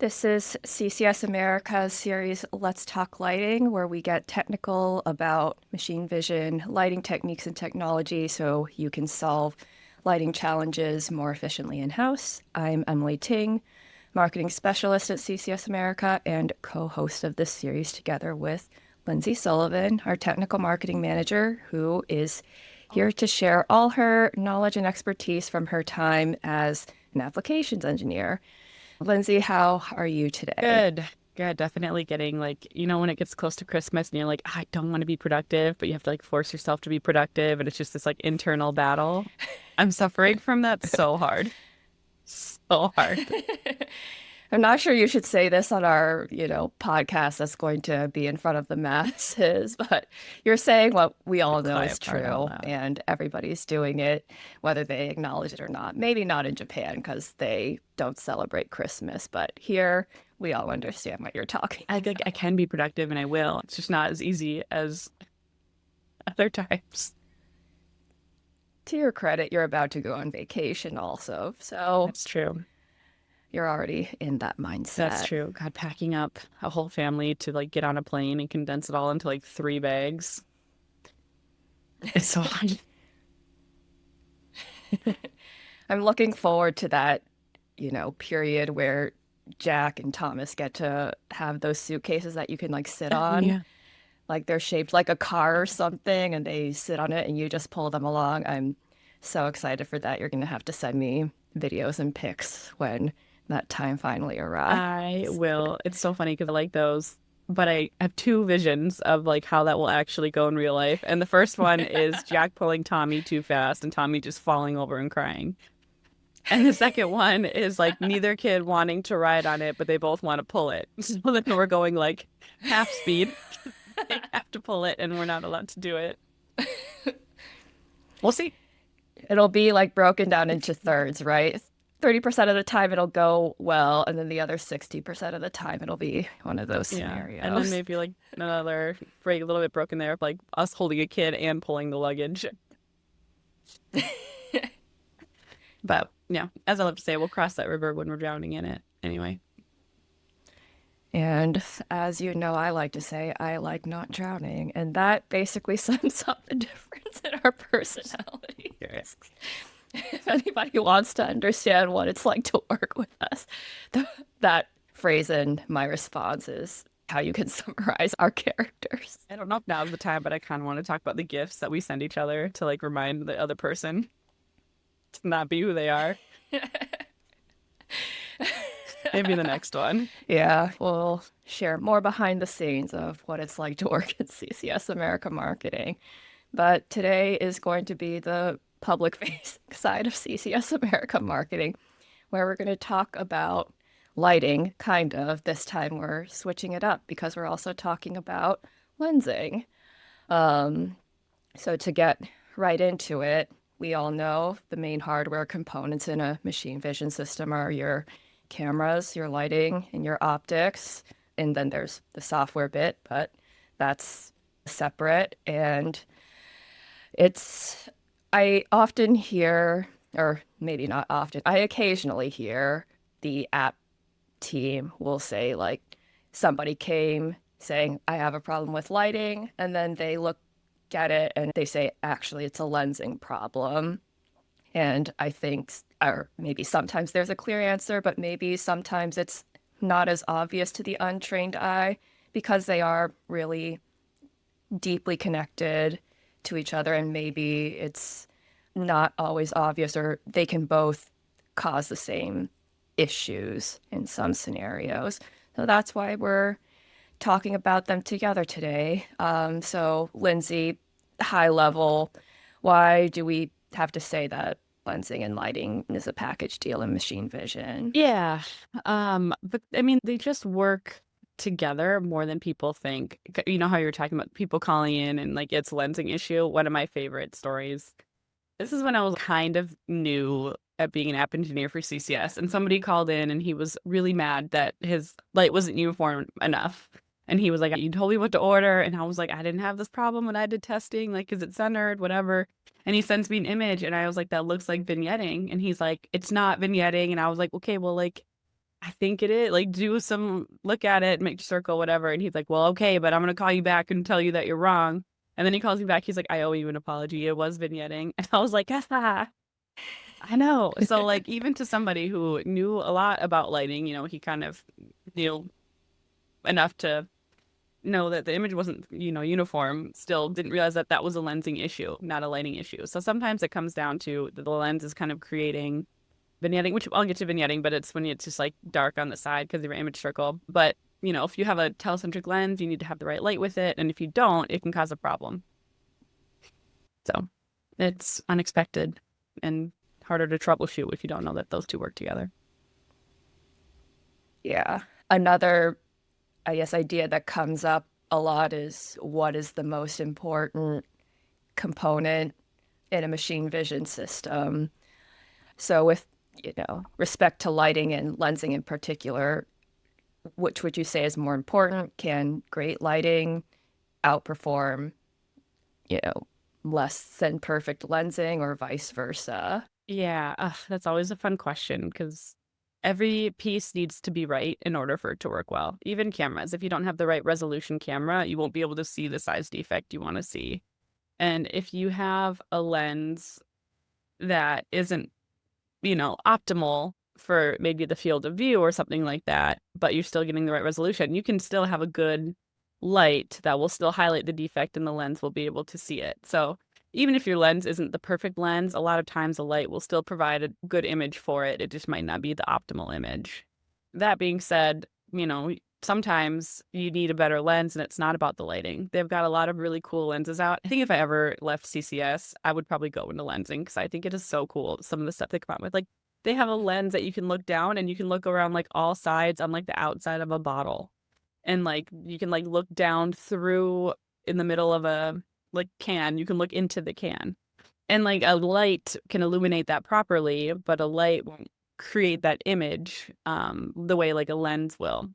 This is CCS America's series Let's Talk Lighting, where we get technical about machine vision, lighting techniques, and technology so you can solve lighting challenges more efficiently in-house. I'm Emily Ting, marketing specialist at CCS America and co-host of this series together with Lindsey Sullivan, our technical marketing manager, who is here to share all her knowledge and expertise from her time as an applications engineer. Lindsey, how are you today? Good. Good. Definitely getting when it gets close to Christmas and you're like, I don't want to be productive, but you have to force yourself to be productive. And it's just this internal battle. I'm suffering from that so hard. So hard. I'm not sure you should say this on our, podcast that's going to be in front of the masses, but you're saying what we all know is true, and everybody's doing it, whether they acknowledge it or not. Maybe not in Japan because they don't celebrate Christmas, but here we all understand what you're talking I think I can be productive and I will. It's just not as easy as other times. To your credit, you're about to go on vacation also, so That's true. you're already in that mindset. That's true. God, packing up a whole family to get on a plane and condense it all into 3 bags. It's so hard. I'm looking forward to that, period where Jack and Thomas get to have those suitcases that you can sit on. Yeah. They're shaped like a car or something and they sit on it and you just pull them along. I'm so excited for that. You're going to have to send me videos and pics when that time finally arrives. I will. It's so funny because I like those, but I have 2 visions of how that will actually go in real life. And the first one is Jack pulling Tommy too fast and Tommy just falling over and crying. And the second one is neither kid wanting to ride on it, but they both want to pull it. So then we're going half speed. They have to pull it and we're not allowed to do it. We'll see. It'll be broken down into thirds, right? 30% of the time it'll go well, and then the other 60% of the time it'll be one of those scenarios. And then maybe another break, a little bit broken there, us holding a kid and pulling the luggage. But yeah, as I love to say, we'll cross that river when we're drowning in it anyway. And as you know, I like to say, I like not drowning. And that basically sums up the difference in our personalities. Yes. If anybody wants to understand what it's like to work with us, that phrase in my response is how you can summarize our characters. I don't know if now's the time, but I kind of want to talk about the gifts that we send each other to remind the other person to not be who they are. Maybe the next one. Yeah, we'll share more behind the scenes of what it's like to work at CCS America Marketing. But today is going to be the public-facing side of CCS America Marketing, where we're going to talk about lighting, kind of. This time we're switching it up because we're also talking about lensing. So to get right into it, we all know the main hardware components in a machine vision system are your cameras, your lighting, and your optics. And then there's the software bit, but that's separate. And I often hear, or maybe not often, I occasionally hear the app team will say somebody came saying, I have a problem with lighting. And then they look at it and they say, actually, it's a lensing problem. And I think, or maybe sometimes there's a clear answer, but maybe sometimes it's not as obvious to the untrained eye because they are really deeply connected to each other. And maybe it's not always obvious, or they can both cause the same issues in some scenarios. So that's why we're talking about them together today. So Lindsey, high level, why do we have to say that lensing and lighting is a package deal in machine vision? Yeah. But I mean, they just work together more than people think. You know how you were talking about people calling in and it's lensing issue? One of my favorite stories. This is when I was kind of new at being an app engineer for CCS, and somebody called in and he was really mad that his light wasn't uniform enough. And he was like, you told me what to order. And I was like, I didn't have this problem when I did testing. Is it centered? Whatever. And he sends me an image and I was like, that looks like vignetting. And he's like, it's not vignetting. And I was like, okay, well, I think it is. Like, do some, look at it, make a circle, whatever. And he's like, well, okay, but I'm going to call you back and tell you that you're wrong. And then he calls me back. He's like, I owe you an apology. It was vignetting. And I was like, ah, I know. So, like, even to somebody who knew a lot about lighting, he kind of knew enough to know that the image wasn't, uniform, still didn't realize that that was a lensing issue, not a lighting issue. So sometimes it comes down to the lens is kind of creating vignetting, which I'll get to vignetting, but it's when it's just like dark on the side because of your image circle. But, if you have a telecentric lens, you need to have the right light with it. And if you don't, it can cause a problem. So it's unexpected and harder to troubleshoot if you don't know that those two work together. Yeah. Another, I guess, idea that comes up a lot is what is the most important component in a machine vision system? So with, respect to lighting and lensing in particular, which would you say is more important? Can great lighting outperform, you know, less than perfect lensing or vice versa? Yeah, that's always a fun question because every piece needs to be right in order for it to work well. Even cameras, if you don't have the right resolution camera, you won't be able to see the size defect you want to see. And if you have a lens that isn't, optimal for maybe the field of view or something like that, but you're still getting the right resolution, you can still have a good light that will still highlight the defect and the lens will be able to see it. So even if your lens isn't the perfect lens, a lot of times a light will still provide a good image for it. It just might not be the optimal image. That being said, sometimes you need a better lens and it's not about the lighting. They've got a lot of really cool lenses out. I think if I ever left CCS, I would probably go into lensing because I think it is so cool. Some of the stuff they come out with, like they have a lens that you can look down and you can look around like all sides on like the outside of a bottle. And like you can like look down through in the middle of a like can, you can look into the can. And like a light can illuminate that properly, but a light won't create that image the way like a lens will.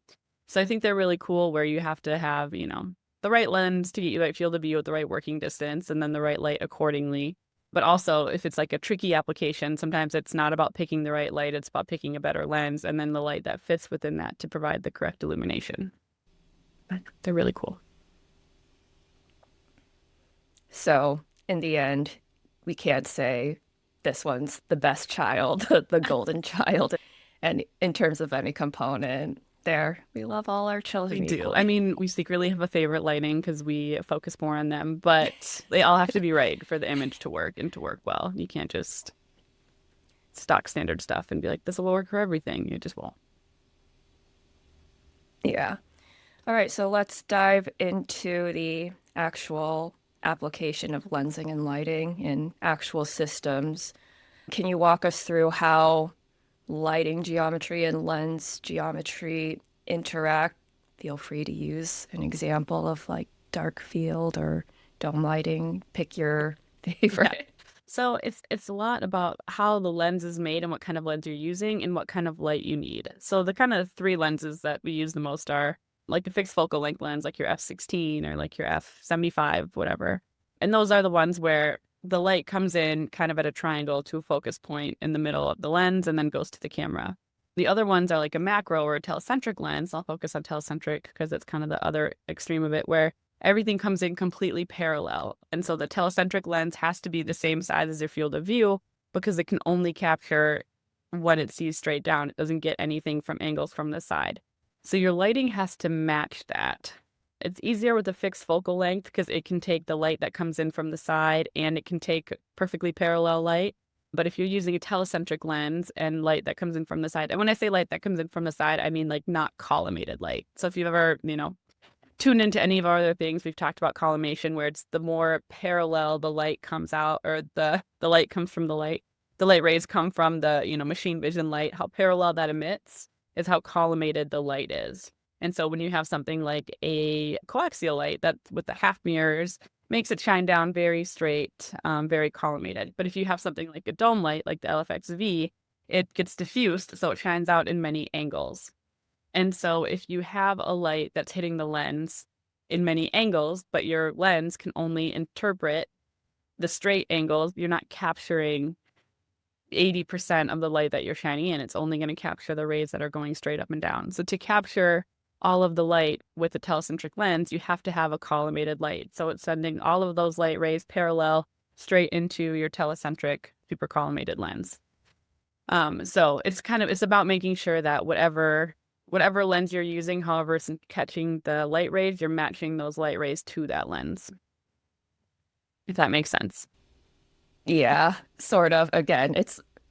So I think they're really cool where you have to have, the right lens to get you the right field of view at the right working distance and then the right light accordingly. But also if it's like a tricky application, sometimes it's not about picking the right light, it's about picking a better lens and then the light that fits within that to provide the correct illumination. But they're really cool. So in the end, we can't say this one's the best child, the golden child. And in terms of any component, there, we love all our We children do. I equally. mean, we secretly have a favorite lighting because we focus more on them, but they all have to be right for the image to work and to work well. You can't just stock standard stuff and be like, this will work for everything. It just won't. Yeah. All right, so let's dive into the actual application of lensing and lighting in actual systems. Can you walk us through how lighting geometry and lens geometry interact? Feel free to use an example of like dark field or dome lighting. Pick your Yeah. favorite. So it's a lot about how the lens is made and what kind of lens you're using and what kind of light you need. So the kind of three lenses that we use the most are like a fixed focal length lens, like your f/16 or like your f/75, whatever. And those are the ones where the light comes in kind of at a triangle to a focus point in the middle of the lens and then goes to the camera. The other ones are like a macro or a telecentric lens. I'll focus on telecentric because it's kind of the other extreme of it where everything comes in completely parallel. And so the telecentric lens has to be the same size as your field of view because it can only capture what it sees straight down. It doesn't get anything from angles from the side. So your lighting has to match that. It's easier with a fixed focal length because it can take the light that comes in from the side and it can take perfectly parallel light. But if you're using a telecentric lens and light that comes in from the side, and when I say light that comes in from the side, I mean like not collimated light. So if you've ever, tune into any of our other things, we've talked about collimation, where it's the more parallel the light comes out, or the light comes from the light rays come from the, machine vision light, how parallel that emits is how collimated the light is. And so when you have something like a coaxial light that with the half mirrors makes it shine down very straight, very collimated. But if you have something like a dome light, like the LFXV, it gets diffused, so it shines out in many angles. And so if you have a light that's hitting the lens in many angles, but your lens can only interpret the straight angles, you're not capturing 80% of the light that you're shining in. It's only going to capture the rays that are going straight up and down. So to capture all of the light with a telecentric lens, you have to have a collimated light. So it's sending all of those light rays parallel straight into your telecentric super collimated lens. So it's about making sure that whatever lens you're using, however it's catching the light rays, you're matching those light rays to that lens. If that makes sense. Yeah, sort of. Again,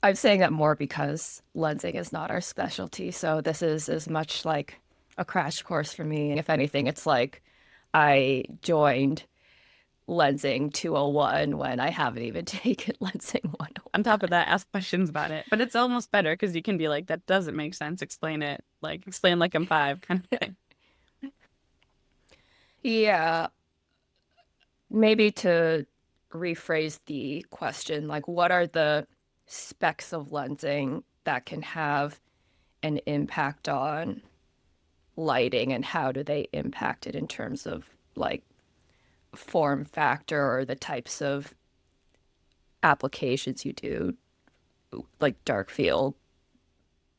I'm saying that more because lensing is not our specialty. So this is as much like a crash course for me. If anything, it's like I joined lensing 201 when I haven't even taken lensing 101. On top of that, ask questions about it. But it's almost better because you can be like, that doesn't make sense. Explain it. Like, explain like I'm 5 kind of thing. Yeah, maybe to rephrase the question, like what are the specs of lensing that can have an impact on lighting and how do they impact it in terms of like form factor or the types of applications you do, like dark field,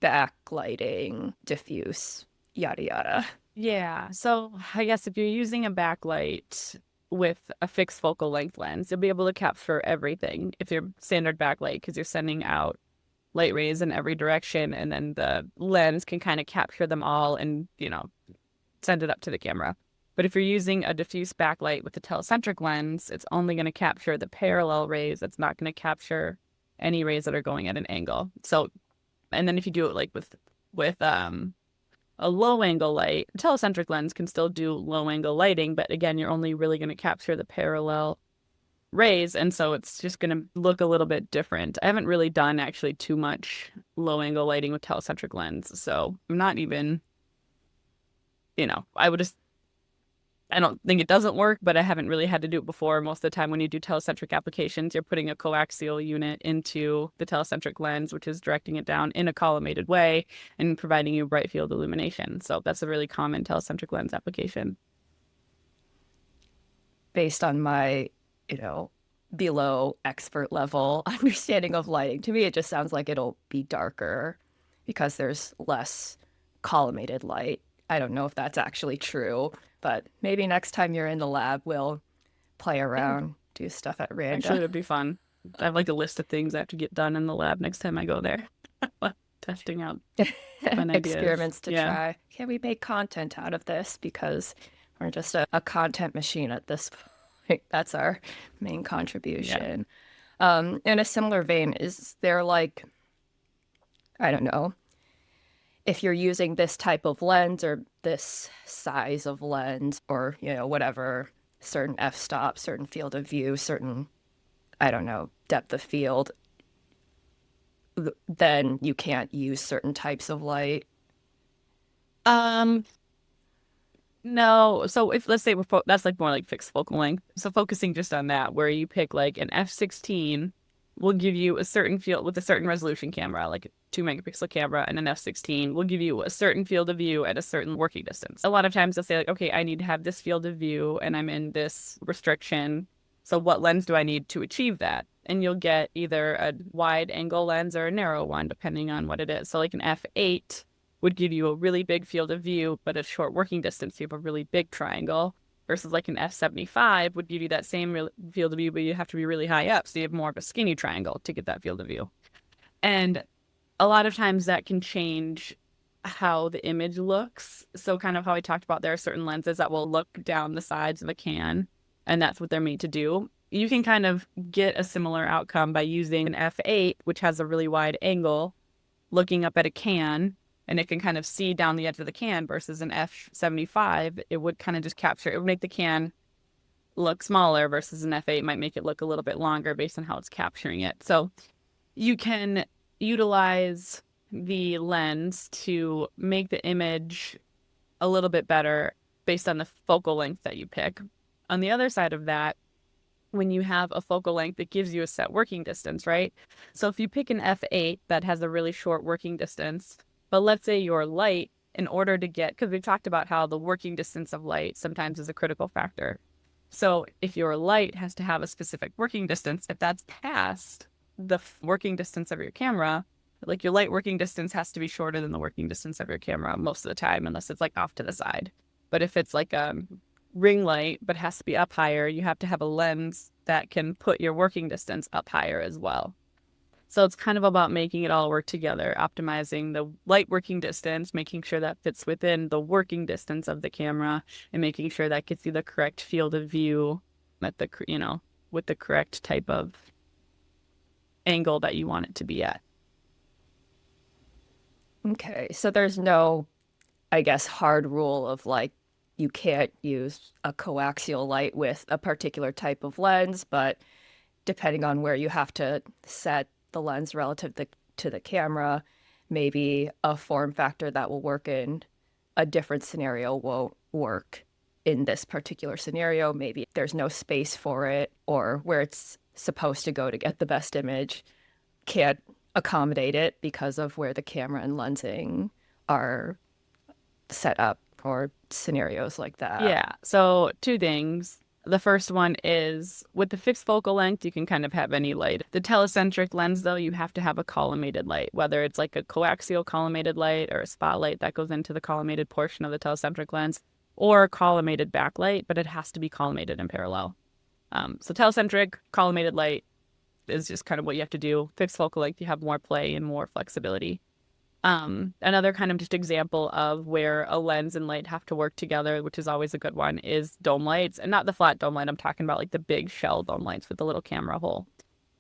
backlighting, diffuse, yada yada. Yeah. So I guess if you're using a backlight with a fixed focal length lens, you'll be able to capture everything if you're standard backlight because you're sending out light rays in every direction and then the lens can kind of capture them all and, send it up to the camera. But if you're using a diffuse backlight with a telecentric lens, it's only going to capture the parallel rays. It's not going to capture any rays that are going at an angle. So, and then if you do it like with a low angle light, a telecentric lens can still do low angle lighting, but again, you're only really going to capture the parallel rays, and so it's just going to look a little bit different. I haven't really done actually too much low angle lighting with telecentric lens, so I'm not even, I don't think it doesn't work, but I haven't really had to do it before. Most of the time when you do telecentric applications, you're putting a coaxial unit into the telecentric lens, which is directing it down in a collimated way and providing you bright field illumination. So that's a really common telecentric lens application. Based on my, below expert level understanding of lighting, to me it just sounds like it'll be darker because there's less collimated light. I don't know if that's actually true, but maybe next time you're in the lab, we'll play around, do stuff at random. Actually, it'd be fun. I have like a list of things I have to get done in the lab next time I go there. Testing out fun experiments to Yeah. try. Can we make content out of this? Because we're just a content machine at this point. That's our main contribution. In a similar vein, is there like, I don't know, if you're using this type of lens or this size of lens or, whatever, certain f-stop, certain field of view, certain, I don't know, depth of field, then you can't use certain types of light? No. So if let's say that's like more like fixed focal length. So focusing just on that, where you pick like an f16 will give you a certain field with a certain resolution camera, like a 2 megapixel camera, and an f16 will give you a certain field of view at a certain working distance. A lot of times they'll say like, okay, I need to have this field of view and I'm in this restriction. So what lens do I need to achieve that? And you'll get either a wide angle lens or a narrow one, depending on what it is. So like an f8 would give you a really big field of view, but a short working distance. You have a really big triangle versus like an f75 would give you that same field of view, but you have to be really high up. So you have more of a skinny triangle to get that field of view. And a lot of times that can change how the image looks. So kind of how I talked about, there are certain lenses that will look down the sides of a can, and that's what they're made to do. You can kind of get a similar outcome by using an f8, which has a really wide angle, looking up at a can, and it can kind of see down the edge of the can, versus an f75. It would kind of just capture, it would make the can look smaller, versus an f8 might make it look a little bit longer based on how it's capturing it. So you can utilize the lens to make the image a little bit better based on the focal length that you pick. On the other side of that, when you have a focal length, it gives you a set working distance, right? So if you pick an f8 that has a really short working distance, but let's say your light, in order to get, because we've talked about how the working distance of light sometimes is a critical factor. So if your light has to have a specific working distance, if that's passed, the working distance of your camera, like your light working distance has to be shorter than the working distance of your camera most of the time, unless it's like off to the side. But if it's like a ring light, but has to be up higher, you have to have a lens that can put your working distance up higher as well. So it's kind of about making it all work together, optimizing the light working distance, making sure that fits within the working distance of the camera, and making sure that gets you the correct field of view at the, with the correct type of angle that you want it to be at. Okay, so there's no, I guess, hard rule of like you can't use a coaxial light with a particular type of lens, but depending on where you have to set the lens relative to the camera, maybe a form factor that will work in a different scenario won't work in this particular scenario. Maybe there's no space for it, or where it's supposed to go to get the best image can't accommodate it because of where the camera and lensing are set up, or scenarios like that. Yeah. So two things. The first one is with the fixed focal length, you can kind of have any light. The telecentric lens, though, you have to have a collimated light, whether it's like a coaxial collimated light or a spotlight that goes into the collimated portion of the telecentric lens, or a collimated backlight, but it has to be collimated in parallel. So telecentric collimated light is just kind of what you have to do. Fixed focal length, you have more play and more flexibility. Another kind of just example of where a lens and light have to work together, which is always a good one, is dome lights. And not the flat dome light, I'm talking about like the big shell dome lights with the little camera hole.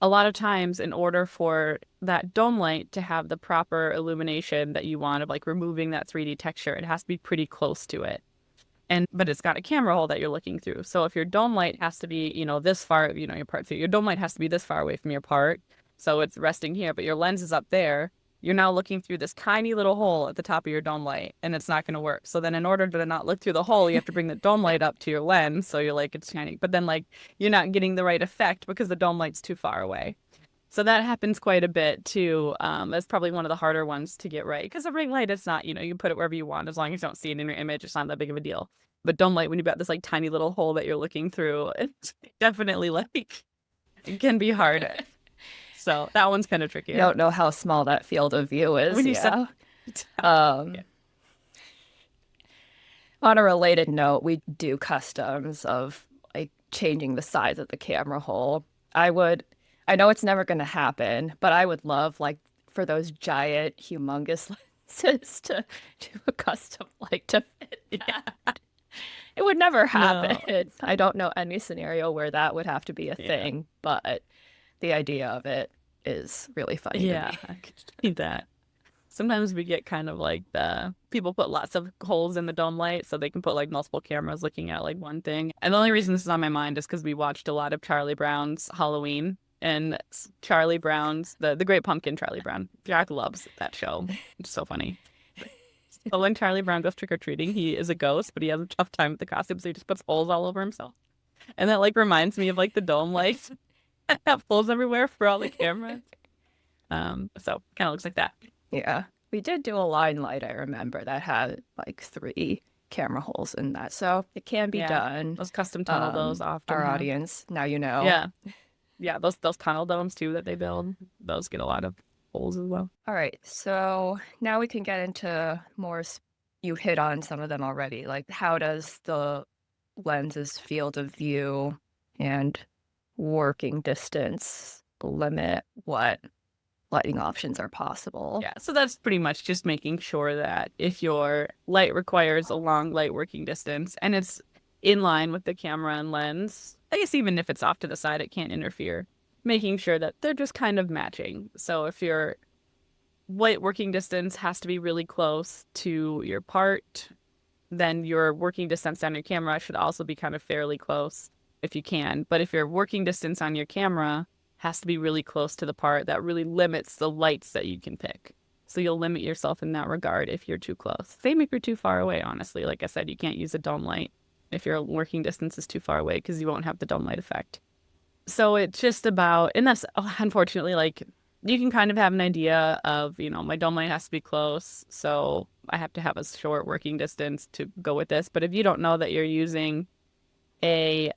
A lot of times, in order for that dome light to have the proper illumination that you want, of like removing that 3D texture, it has to be pretty close to it. But it's got a camera hole that you're looking through. So if your dome light has to be, this far, your part, so your dome light has to be this far away from your part. So it's resting here, but your lens is up there. You're now looking through this tiny little hole at the top of your dome light, and it's not going to work. So then in order to not look through the hole, you have to bring the dome light up to your lens. So you're like, it's tiny, but then like you're not getting the right effect because the dome light's too far away. So that happens quite a bit too. That's probably one of the harder ones to get right, because a ring light, it's not, you can put it wherever you want as long as you don't see it in your image. It's not that big of a deal. But dome light, when you've got this like tiny little hole that you're looking through, it's definitely like it can be hard. So that one's kind of tricky. You don't know how small that field of view is. When you yeah. yeah. On a related note, we do customs of like changing the size of the camera hole. I know it's never going to happen, but I would love like for those giant, humongous lenses to do a custom like to fit that. It would never happen. No. I don't know any scenario where that would have to be a thing, but the idea of it is really funny to me. I could see that. Sometimes we get kind of like people put lots of holes in the dome light so they can put like multiple cameras looking at like one thing. And the only reason this is on my mind is because we watched a lot of Charlie Brown's Halloween, and Charlie Brown's the Great Pumpkin. Charlie Brown, Jack loves that show. It's so funny. So when Charlie Brown goes trick-or-treating, he is a ghost, but he has a tough time with the costume, so he just puts holes all over himself. And that like reminds me of like the dome lights that have holes everywhere for all the cameras. So kind of looks like that. Yeah. We did do a line light, I remember, that had like 3 camera holes in that. So it can be done. Those custom tunnel domes often our have. audience, now you know. Yeah. Yeah, those tunnel domes too that they build, those get a lot of holes as well. All right. So now we can get into more, you hit on some of them already. Like how does the lens's field of view and working distance limit what lighting options are possible? Yeah, so that's pretty much just making sure that if your light requires a long light working distance and it's in line with the camera and lens, I guess even if it's off to the side, it can't interfere. Making sure that they're just kind of matching. So if your light working distance has to be really close to your part, then your working distance on your camera should also be kind of fairly close if you can. But if your working distance on your camera has to be really close to the part, that really limits the lights that you can pick. So you'll limit yourself in that regard if you're too close. Same if you're too far away, honestly. Like I said, you can't use a dome light if your working distance is too far away because you won't have the dome light effect. So it's just about, and that's unfortunately, like you can kind of have an idea of, my dome light has to be close, so I have to have a short working distance to go with this. But if you don't know that you're using a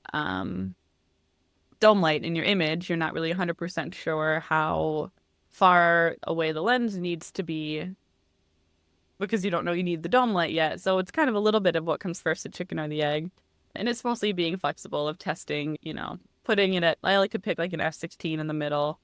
dome light in your image, you're not really 100% sure how far away the lens needs to be because you don't know you need the dome light yet. So it's kind of a little bit of what comes first, the chicken or the egg. And it's mostly being flexible of testing, putting it at, I like to pick like an F16 in the middle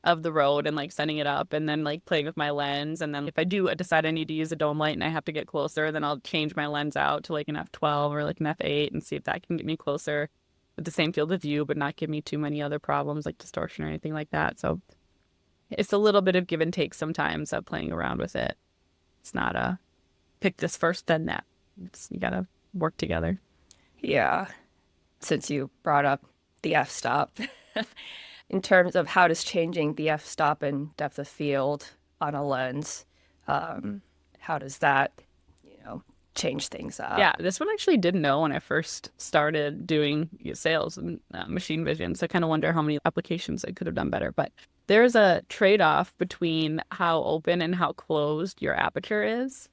of the road and like setting it up and then like playing with my lens. And then if I do decide I need to use a dome light and I have to get closer, then I'll change my lens out to like an F12 or like an F8 and see if that can get me closer with the same field of view, but not give me too many other problems like distortion or anything like that. So it's a little bit of give and take sometimes of playing around with it. It's not a pick this first, then that. You gotta work together. Yeah. Since you brought up the f-stop, in terms of how does changing the f-stop and depth of field on a lens, how does that, change things up? Yeah, this one I actually didn't know when I first started doing sales and machine vision. So I kind of wonder how many applications I could have done better. But there's a trade-off between how open and how closed your aperture is.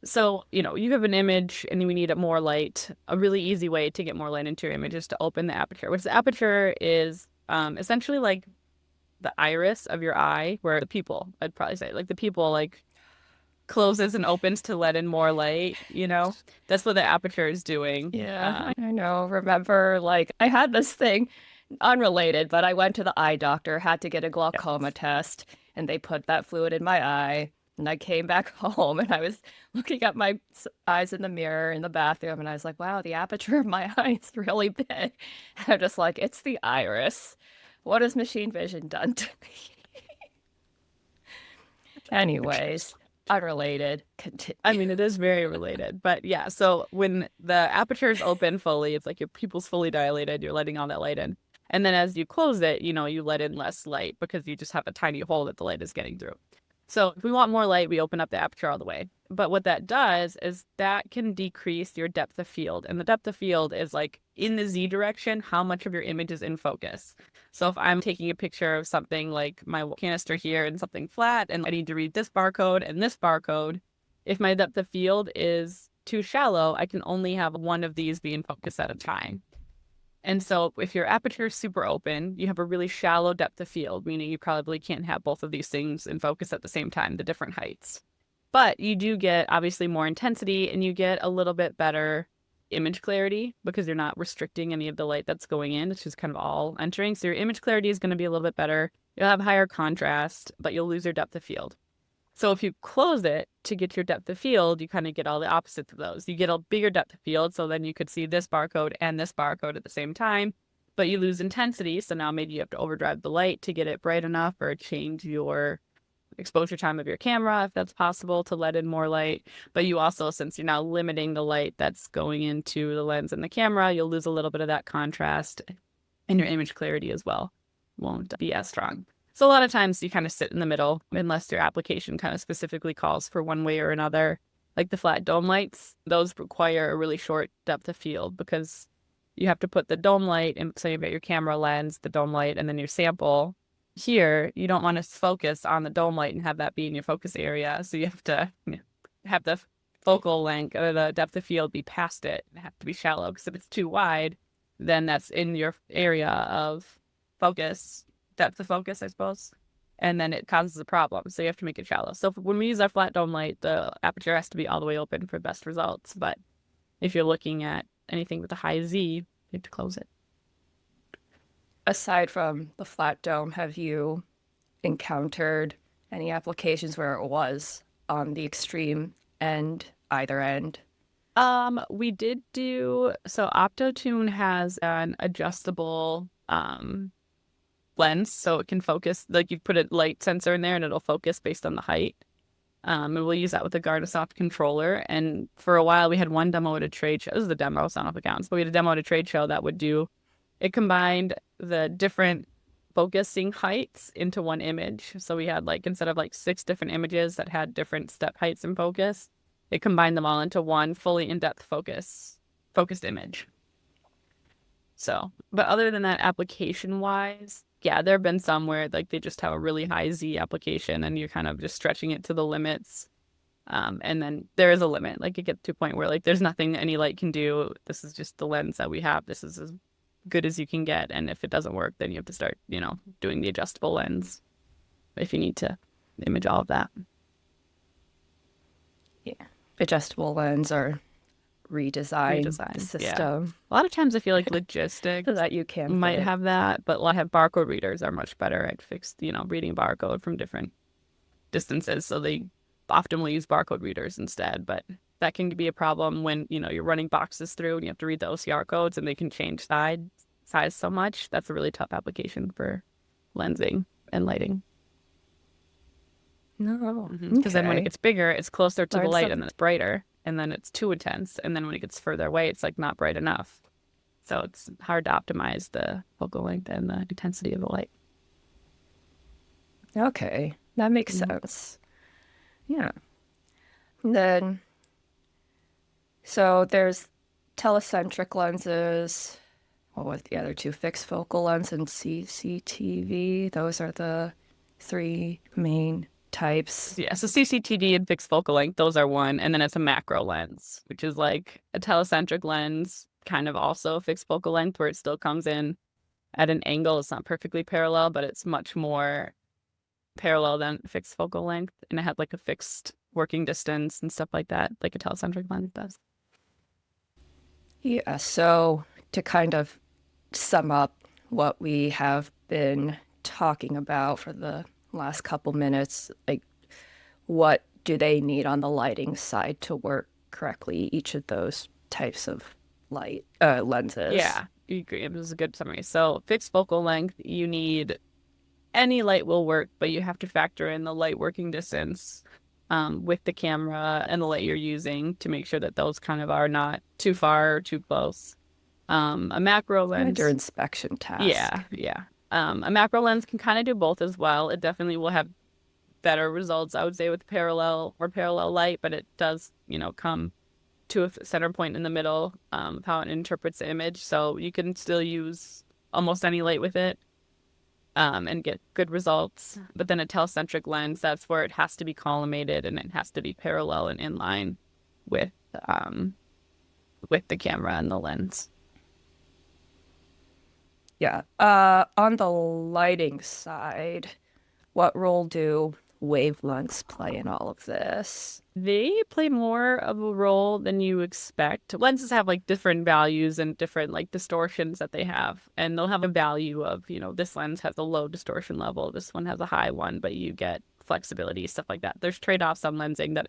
So, you have an image and we need more light. A really easy way to get more light into your image is to open the aperture, which the aperture is essentially like the iris of your eye, where the pupil, I'd probably say, like the pupil like closes and opens to let in more light, That's what the aperture is doing. Yeah, I know. Remember, like, I had this thing, unrelated, but I went to the eye doctor, had to get a glaucoma test, and they put that fluid in my eye. And I came back home and I was looking at my eyes in the mirror in the bathroom, and I was like, wow, the aperture of my eye is really big. And I'm just like, it's the iris. What has machine vision done to me? Anyways, unrelated. Continue. I mean, it is very related, but yeah. So when the aperture is open fully, it's like your pupil's fully dilated, you're letting all that light in. And then as you close it, you let in less light because you just have a tiny hole that the light is getting through. So if we want more light, we open up the aperture all the way. But what that does is that can decrease your depth of field. And the depth of field is like in the Z direction, how much of your image is in focus. So if I'm taking a picture of something like my canister here and something flat, and I need to read this barcode and this barcode, if my depth of field is too shallow, I can only have one of these be in focus at a time. And so if your aperture is super open, you have a really shallow depth of field, meaning you probably can't have both of these things in focus at the same time, the different heights. But you do get obviously more intensity and you get a little bit better image clarity because you're not restricting any of the light that's going in. It's just kind of all entering. So your image clarity is going to be a little bit better. You'll have higher contrast, but you'll lose your depth of field. So if you close it to get your depth of field, you kind of get all the opposites of those. You get a bigger depth of field, so then you could see this barcode and this barcode at the same time, but you lose intensity. So now maybe you have to overdrive the light to get it bright enough or change your exposure time of your camera, if that's possible, to let in more light. But you also, since you're now limiting the light that's going into the lens and the camera, you'll lose a little bit of that contrast, and your image clarity as well won't be as strong. So a lot of times you kind of sit in the middle unless your application kind of specifically calls for one way or another. Like the flat dome lights, those require a really short depth of field because you have to put the dome light in, so you've got your camera lens, the dome light, and then your sample. Here, you don't want to focus on the dome light and have that be in your focus area. So you have to have the focal length or the depth of field be past it. It have to be shallow because if it's too wide, then that's in your area of focus. Depth of focus, I suppose, and then it causes a problem. So you have to make it shallow. So when we use our flat dome light, the aperture has to be all the way open for best results. But if you're looking at anything with a high Z, you have to close it. Aside from the flat dome, have you encountered any applications where it was on the extreme end, either end? We did do, so OptoTune has an adjustable lens, so it can focus, like you put a light sensor in there and it'll focus based on the height. And we'll use that with the Gardasoft controller. And for a while we had one demo at a trade show. This is the demo, so I don't know if it counts, but we had a demo at a trade show that would do, it combined the different focusing heights into one image. So we had like, instead of like 6 different images that had different step heights in focus, it combined them all into one fully in-depth focused image. So, but other than that, application-wise, yeah, there have been some where like they just have a really high Z application and you're kind of just stretching it to the limits. And then there is a limit. Like you get to a point where like there's nothing any light can do. This is just the lens that we have. This is as good as you can get. And if it doesn't work, then you have to start, doing the adjustable lens if you need to image all of that. Yeah. Adjustable lens or redesign the Redesign, yeah. system A lot of times I feel like logistics so that you can might fit. have that, but a lot of barcode readers are much better at reading a barcode from different distances. So they often will use barcode readers instead, but that can be a problem when, you're running boxes through and you have to read the OCR codes and they can change size so much. That's a really tough application for lensing and lighting. No. Because then when it Okay. gets bigger, it's closer to the Learn light and something. then it's brighter, and then it's too intense. And then when it gets further away, it's like not bright enough. So it's hard to optimize the focal length and the intensity of the light. Okay. That makes sense. Yeah. Then, so there's telecentric lenses. What was the other two? Fixed focal lens and CCTV. Those are the three main types. Yeah, so CCTV and fixed focal length, those are one. And then it's a macro lens, which is like a telecentric lens, kind of also fixed focal length, where it still comes in at an angle. It's not perfectly parallel, but it's much more parallel than fixed focal length. And it had like a fixed working distance and stuff like that, like a telecentric lens does. Yeah. So to kind of sum up what we have been talking about for the last couple minutes, like what do they need on the lighting side to work correctly, each of those types of lenses? Yeah, you agree. It was a good summary. So fixed focal length, you need any light will work, but you have to factor in the light working distance with the camera and the light you're using to make sure that those kind of are not too far or too close. A macro lens. Your inspection task. Yeah. A macro lens can kind of do both as well. It definitely will have better results, I would say, with parallel light, but it does, come to a center point in the middle of how it interprets the image. So you can still use almost any light with it and get good results. But then a telecentric lens, that's where it has to be collimated and it has to be parallel and in line with the camera and the lens. Yeah. On the lighting side, what role do wavelengths play in all of this? They play more of a role than you expect. Lenses have like different values and different like distortions that they have. And they'll have a value of, this lens has a low distortion level, this one has a high one, but you get flexibility, stuff like that. There's trade-offs on lensing that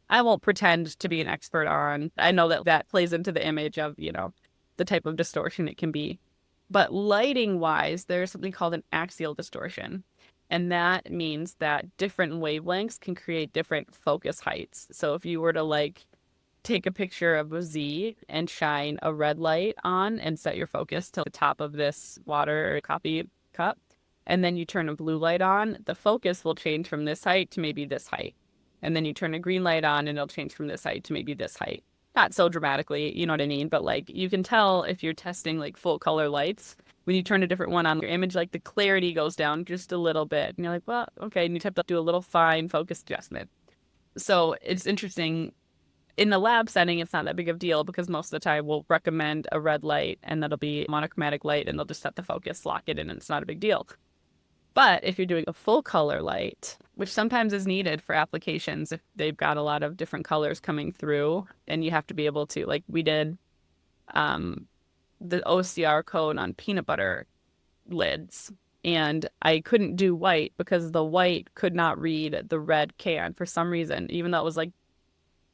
I won't pretend to be an expert on. I know that plays into the image of, the type of distortion it can be. But lighting wise, there's something called an axial distortion. And that means that different wavelengths can create different focus heights. So if you were to take a picture of a Z and shine a red light on and set your focus to the top of this water or coffee cup, and then you turn a blue light on, the focus will change from this height to maybe this height. And then you turn a green light on and it'll change from this height to maybe this height. Not so dramatically, you know what I mean? But you can tell if you're testing full color lights, when you turn a different one on, your image, the clarity goes down just a little bit. And you're like, well, okay. And you have to do a little fine focus adjustment. So it's interesting. In the lab setting, it's not that big of a deal because most of the time we'll recommend a red light and that'll be monochromatic light and they'll just set the focus, lock it in, and it's not a big deal. But if you're doing a full color light, which sometimes is needed for applications if they've got a lot of different colors coming through, and you have to be able to, we did the OCR code on peanut butter lids, and I couldn't do white because the white could not read the red can for some reason. Even though it was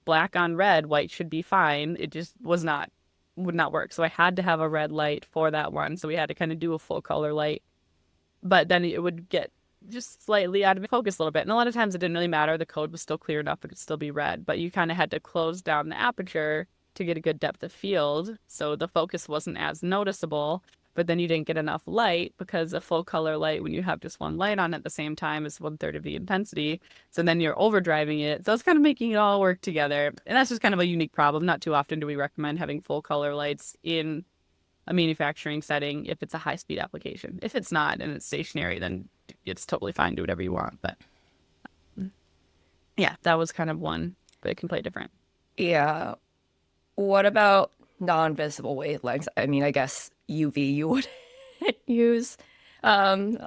black on red, white should be fine. It just would not work. So I had to have a red light for that one. So we had to kind of do a full color light. But then it would get just slightly out of focus a little bit. And a lot of times it didn't really matter. The code was still clear enough. It could still be red. But you kind of had to close down the aperture to get a good depth of field. So the focus wasn't as noticeable. But then you didn't get enough light because a full color light, when you have just one light on at the same time, is 1/3 of the intensity. So then you're overdriving it. So it's kind of making it all work together. And that's just kind of a unique problem. Not too often do we recommend having full color lights in a manufacturing setting if it's a high-speed application. If it's not and it's stationary, then it's totally fine. Do whatever you want. But yeah, that was kind of one, but it can play different. Yeah. What about non-visible wavelengths? I mean, I guess UV you would use um,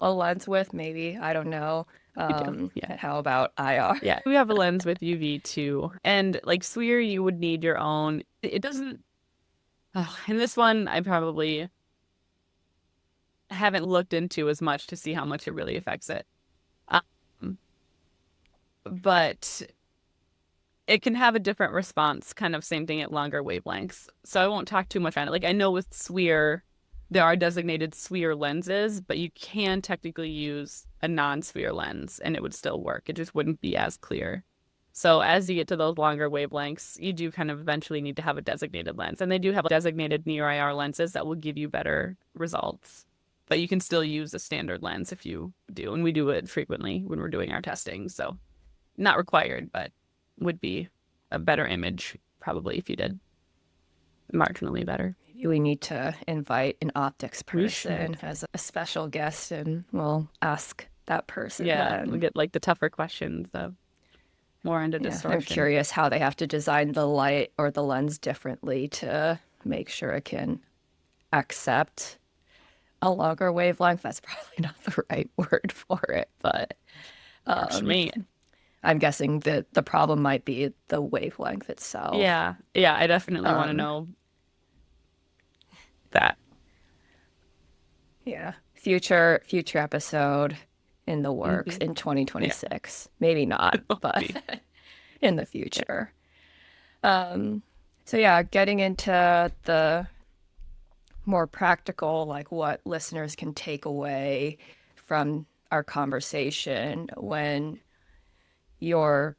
a lens with, maybe. I don't know. We do. Yeah. How about IR? Yeah. We have a lens with UV too. And like SWIR, you would need your own. It doesn't. Oh, and this one, I probably haven't looked into as much to see how much it really affects it. Um, but it can have a different response, kind of same thing at longer wavelengths. So I won't talk too much on it. Like I know with SWIR, there are designated SWIR lenses, but you can technically use a non-SWIR lens and it would still work. It just wouldn't be as clear. So as you get to those longer wavelengths, you do kind of eventually need to have a designated lens. And they do have designated near IR lenses that will give you better results. But you can still use a standard lens if you do. And we do it frequently when we're doing our testing. So not required, but would be a better image probably if you did. Marginally better. Maybe we need to invite an optics We person should. as a special guest, and we'll ask that person. Yeah, then. we get like the tougher questions of more into Yeah, distortion. I'm curious how they have to design the light or the lens differently to make sure it can accept a longer wavelength. That's probably not the right word for it, but Works for me. I'm guessing that the problem might be the wavelength itself. Yeah, I definitely want to know that. Yeah. Future episode in the works in 2026. Maybe not, but in the future. So yeah, getting into the more practical, like what listeners can take away from our conversation when you're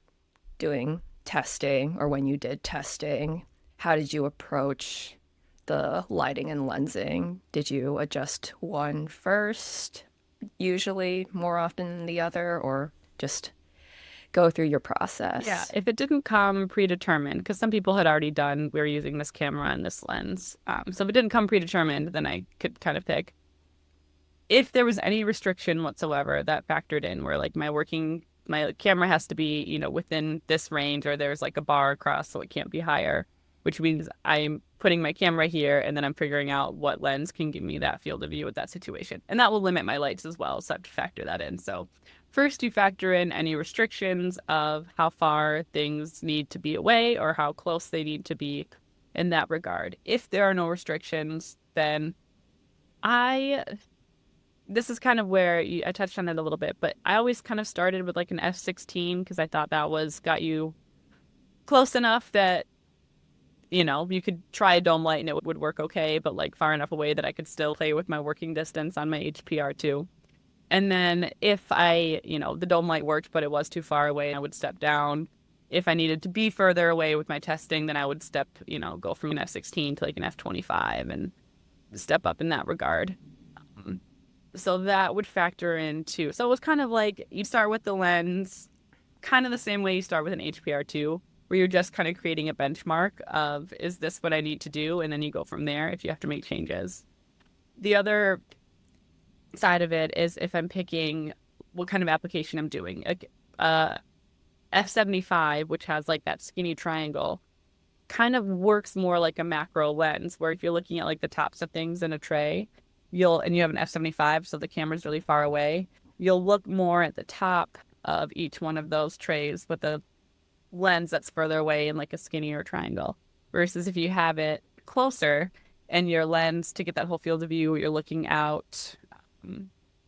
doing testing or when you did testing. How did you approach the lighting and lensing? Did you adjust one first, usually more often than the other, or just go through your process? Yeah, if it didn't come predetermined, because some people had already done, we were using this camera and this lens. So if it didn't come predetermined, then I could kind of pick. If there was any restriction whatsoever that factored in, where like my camera has to be, within this range, or there's like a bar across, so it can't be higher, which means I'm putting my camera here and then I'm figuring out what lens can give me that field of view with that situation. And that will limit my lights as well, so I have to factor that in. So first you factor in any restrictions of how far things need to be away or how close they need to be in that regard. If there are no restrictions, then this is kind of where I touched on it a little bit, but I always kind of started with like an f/16 because I thought that got you close enough that, you could try a dome light and it would work okay, but like far enough away that I could still play with my working distance on my HPR too. And then if the dome light worked, but it was too far away, I would step down. If I needed to be further away with my testing, then I would go from an f/16 to like an f/25 and step up in that regard. So that would factor into. So it was kind of like you start with the lens, kind of the same way you start with an HPR2, where you're just kind of creating a benchmark of, is this what I need to do? And then you go from there if you have to make changes. The other side of it is if I'm picking what kind of application I'm doing. F/75, which has like that skinny triangle, kind of works more like a macro lens, where if you're looking at like the tops of things in a tray, you have an f/75, so the camera's really far away, you'll look more at the top of each one of those trays with a lens that's further away in like a skinnier triangle. Versus if you have it closer and your lens, to get that whole field of view, you're looking out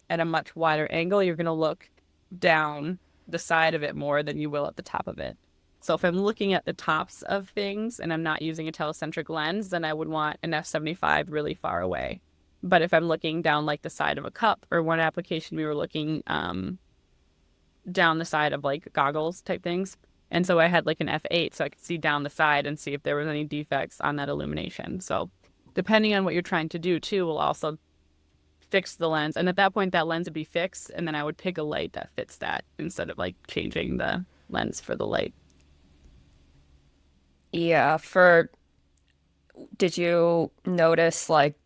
at a much wider angle, you're going to look down the side of it more than you will at the top of it. So if I'm looking at the tops of things and I'm not using a telecentric lens, then I would want an f/75 really far away. But if I'm looking down like the side of a cup, or one application we were looking down the side of like goggles type things. And so I had like an f/8 so I could see down the side and see if there was any defects on that illumination. So depending on what you're trying to do too, will also fix the lens. And at that point, that lens would be fixed. And then I would pick a light that fits that instead of like changing the lens for the light. Yeah, did you notice like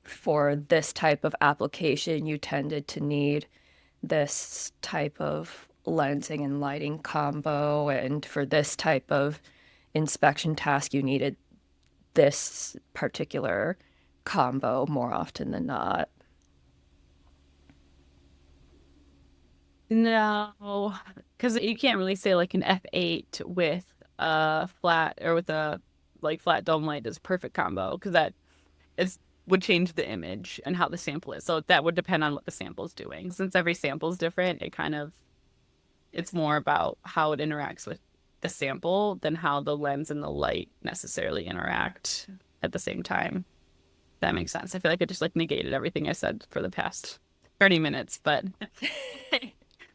for this type of application, you tended to need this type of lensing and lighting combo, and for this type of inspection task, you needed this particular combo more often than not. No, because you can't really say like an f8 with a flat or with a like flat dome light is perfect combo because that is would change the image and how the sample is. So that would depend on what the sample is doing. Since every sample is different, it's more about how it interacts with the sample than how the lens and the light necessarily interact at the same time. That makes sense. I feel like I just like negated everything I said for the past 30 minutes, but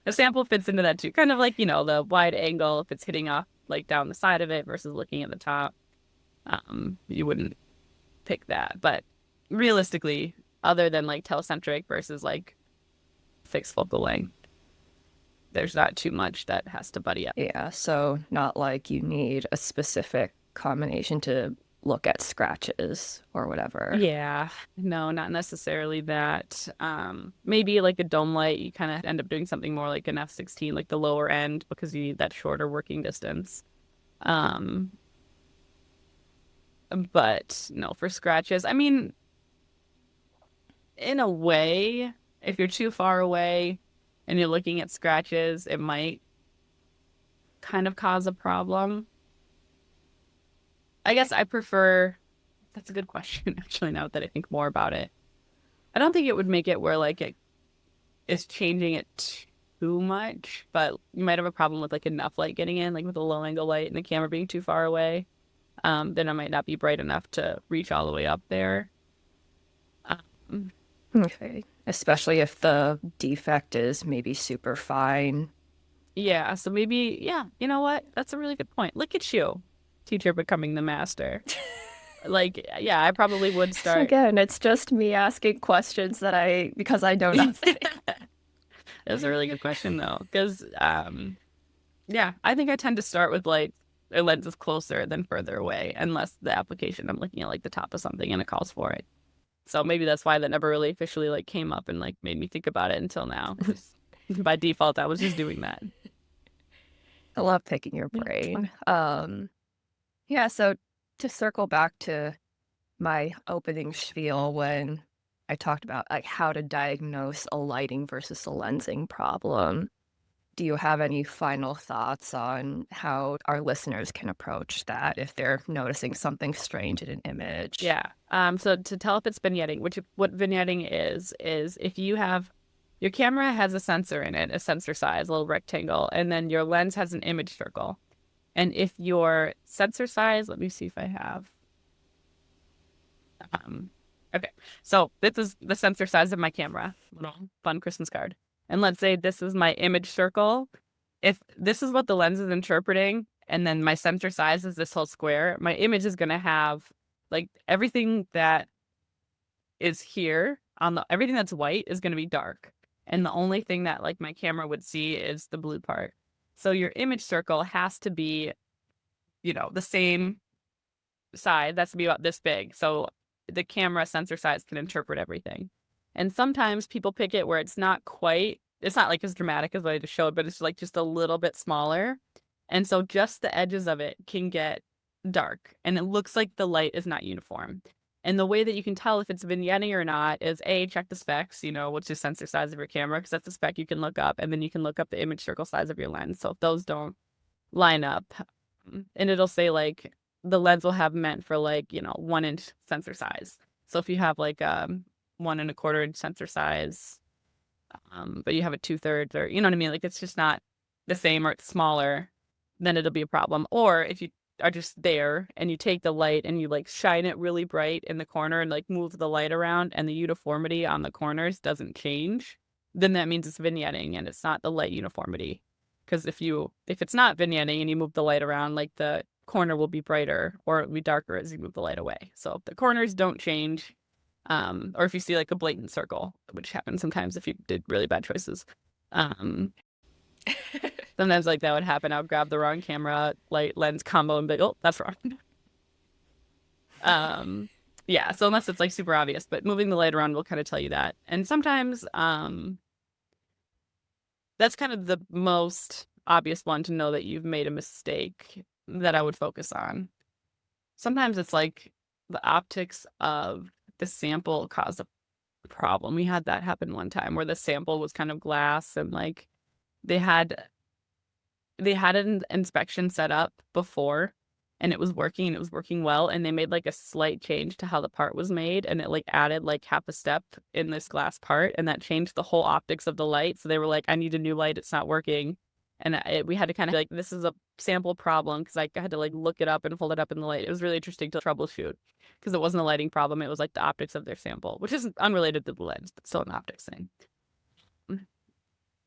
the sample fits into that too. Kind of like, the wide angle, if it's hitting off like down the side of it versus looking at the top, you wouldn't pick that. But realistically, other than like telecentric versus like fixed focal length, there's not too much that has to buddy up. Yeah, so not like you need a specific combination to look at scratches or whatever. Yeah, no, not necessarily that. Maybe like a dome light, you kind of end up doing something more like an f16, like the lower end, because you need that shorter working distance. Um, but no, for scratches, I mean, in a way, if you're too far away and you're looking at scratches, it might kind of cause a problem. I guess I prefer, that's a good question, actually, now that I think more about it. I don't think it would make it where like it is changing it too much, but you might have a problem with like enough light getting in, like with a low angle light and the camera being too far away. Then it might not be bright enough to reach all the way up there. Um, Okay. Especially if the defect is maybe super fine. yeah, so maybe, yeah, you know what? That's a really good point. Look at you, teacher becoming the master. Like, yeah, I probably would start. Again, it's just me asking questions because I know nothing. That's a really good question though, because yeah, I think I tend to start with like a lens is closer than further away, unless the application I'm looking at like the top of something and it calls for it. So maybe that's why that never really officially like came up and like made me think about it until now. By default, I was just doing that. I love picking your brain. Yeah, so to circle back to my opening spiel when I talked about like how to diagnose a lighting versus a lensing problem, do you have any final thoughts on how our listeners can approach that if they're noticing something strange in an image? Yeah. So to tell if it's vignetting, what vignetting is if you have your camera has a sensor in it, a sensor size, a little rectangle, and then your lens has an image circle. And if your sensor size, let me see if I have. Okay, so this is the sensor size of my camera. Little fun Christmas card. And let's say this is my image circle. If this is what the lens is interpreting, and then my sensor size is this whole square, my image is going to have like everything that is here everything that's white is going to be dark. And the only thing that like my camera would see is the blue part. So your image circle has to be, the same side. That's to be about this big. So the camera sensor size can interpret everything. And sometimes people pick it where it's not like as dramatic as what I just showed, but it's like just a little bit smaller. And so just the edges of it can get dark and it looks like the light is not uniform. And the way that you can tell if it's vignetting or not is check the specs, what's your sensor size of your camera, because that's the spec you can look up. And then you can look up the image circle size of your lens. So if those don't line up, and it'll say like the lens will have meant for like 1 inch sensor size. So if you have like 1 1/4 inch sensor size, but you have a 2/3 or you know what I mean, like it's just not the same or it's smaller, then it'll be a problem. Or if you are just there and you take the light and you like shine it really bright in the corner and like move the light around and the uniformity on the corners doesn't change, then that means it's vignetting and it's not the light uniformity. Because if it's not vignetting and you move the light around, like the corner will be brighter or it'll be darker as you move the light away. So if the corners don't change, or if you see like a blatant circle, which happens sometimes if you did really bad choices, sometimes like that would happen. I would grab the wrong camera, light lens combo and be like, oh, that's wrong. Yeah, so unless it's like super obvious, but moving the light around will kind of tell you that. And sometimes that's kind of the most obvious one to know that you've made a mistake that I would focus on. Sometimes it's like the optics of the sample caused a problem. We had that happen one time where the sample was kind of glass, and like they had an inspection set up before, and it was working well, and they made like a slight change to how the part was made, and it like added like half a step in this glass part, and that changed the whole optics of the light. So they were like, I need a new light, it's not working. And we had to kind of like, this is a sample problem, because I had to like look it up and hold it up in the light. It was really interesting to troubleshoot, because it wasn't a lighting problem, it was like the optics of their sample, which is unrelated to the lens, but still an optics thing.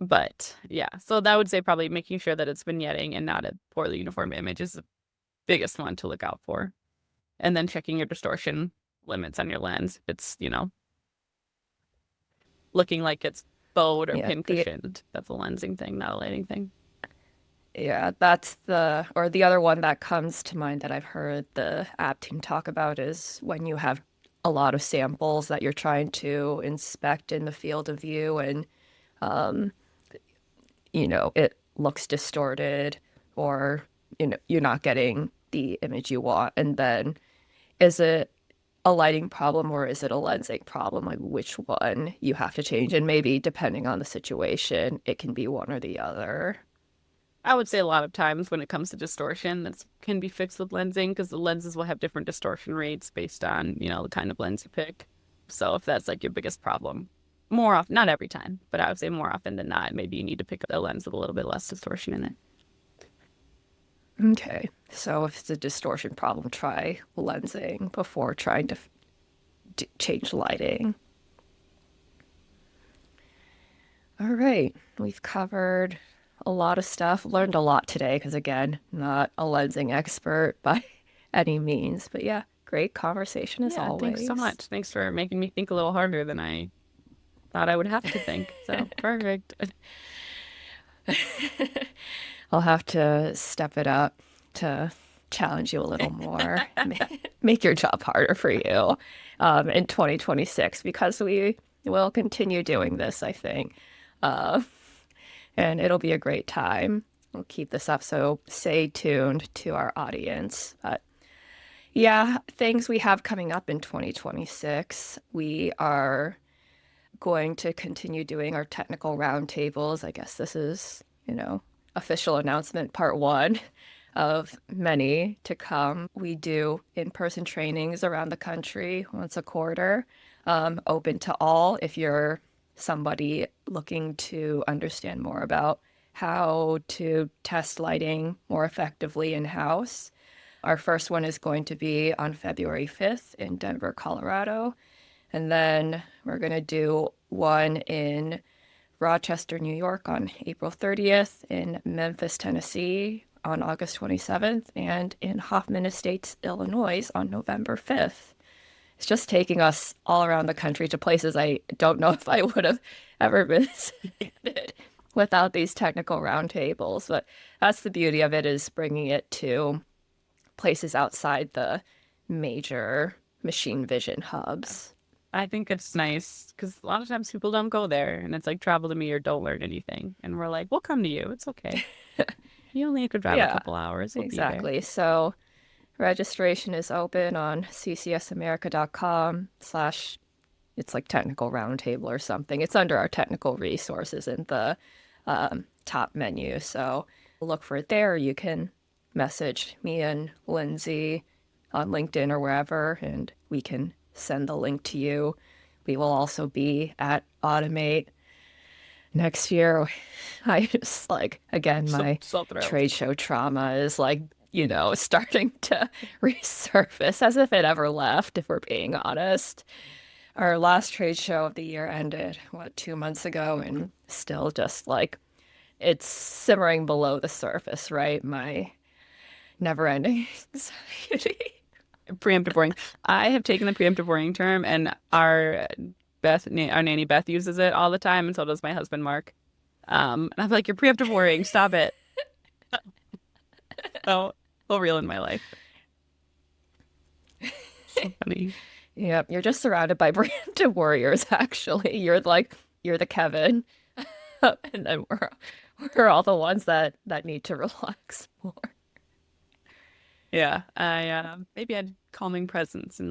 But yeah, so that would say probably making sure that it's vignetting and not a poorly uniform image is the biggest one to look out for. And then checking your distortion limits on your lens. If it's, looking like it's bowed or Yeah, pin cushioned. That's a lensing thing, not a lighting thing. that's the other one that comes to mind that I've heard the app team talk about is when you have a lot of samples that you're trying to inspect in the field of view and it looks distorted or, you're not getting the image you want. And then is it a lighting problem or is it a lensing problem? Like which one you have to change? And maybe depending on the situation, it can be one or the other. I would say a lot of times when it comes to distortion, that can be fixed with lensing, because the lenses will have different distortion rates based on, the kind of lens you pick. So if that's like your biggest problem, more often, not every time, but I would say more often than not, maybe you need to pick up a lens with a little bit less distortion in it. Okay. So if it's a distortion problem, try lensing before trying to change lighting. All right. We've covered a lot of stuff, learned a lot today because, again, not a lensing expert by any means. But yeah, great conversation as always. Thanks so much. Thanks for making me think a little harder than I thought I would have to think. So perfect. I'll have to step it up to challenge you a little more, make your job harder for you in 2026 because we will continue doing this, I think. And it'll be a great time. We'll keep this up, so stay tuned to our audience. But yeah, things we have coming up in 2026. We are going to continue doing our technical roundtables. I guess this is, official announcement part one of many to come. We do in-person trainings around the country once a quarter, open to all if you're somebody looking to understand more about how to test lighting more effectively in-house. Our first one is going to be on February 5th in Denver, Colorado. And then we're going to do one in Rochester, New York on April 30th, in Memphis, Tennessee on August 27th, and in Hoffman Estates, Illinois on November 5th. It's just taking us all around the country to places I don't know if I would have ever visited without these technical roundtables. But that's the beauty of it, is bringing it to places outside the major machine vision hubs. I think it's nice because a lot of times people don't go there, and it's like travel to me or don't learn anything. And we're like, we'll come to you. It's okay. You only have to drive a couple hours. We'll exactly. be there. So registration is open on ccsamerica.com/ it's like technical roundtable or something. It's under our technical resources in the top menu. So look for it there. You can message me and Lindsey on LinkedIn or wherever, and we can send the link to you. We will also be at Automate next year. I just again, my trade show trauma is starting to resurface as if it ever left, if we're being honest. Our last trade show of the year ended, 2 months ago, and still just it's simmering below the surface, right? My never-ending anxiety. Preemptive boring. I have taken the preemptive boring term, and our nanny Beth uses it all the time, and so does my husband Mark. And I'm like, you're preemptive boring. Stop it. So real in my life. So funny. Yep, you're just surrounded by preemptive warriors. Actually, you're the Kevin, and then we're all the ones that need to relax more. Yeah, I maybe I had calming presence and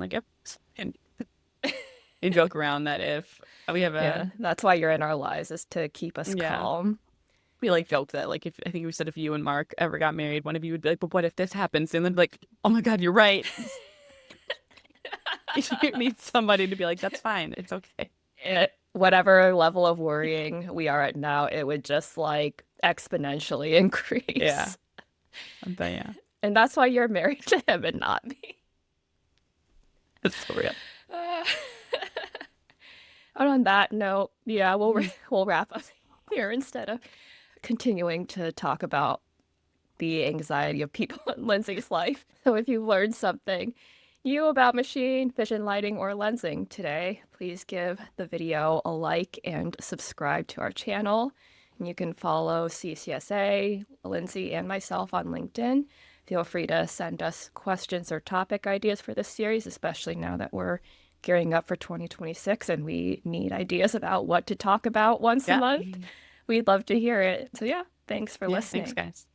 We joke around that if we have Yeah, that's why you're in our lives, is to keep us yeah, calm. we like joked that like if I think we said if you and Mark ever got married, one of you would be like, but what if this happens? And then be like, oh my God, you're right. You need somebody to be like, that's fine. It's okay. Whatever level of worrying we are at now, it would just like exponentially Yeah. increase. But yeah, And that's why you're married to him and not me. it's so real. Uh, and on that note, yeah, we'll wrap up here instead of continuing to talk about the anxiety of people in Lindsay's life. So if you learned something new about machine, vision lighting, or lensing today, please give the video a like and subscribe to our channel. And you can follow CCSA, Lindsay, and myself on LinkedIn. Feel free to send us questions or topic ideas for this series, especially now that we're gearing up for 2026 and we need ideas about what to talk about once a Yeah. month. We'd love to hear it. So yeah, thanks for Yeah. Thanks, listening. guys.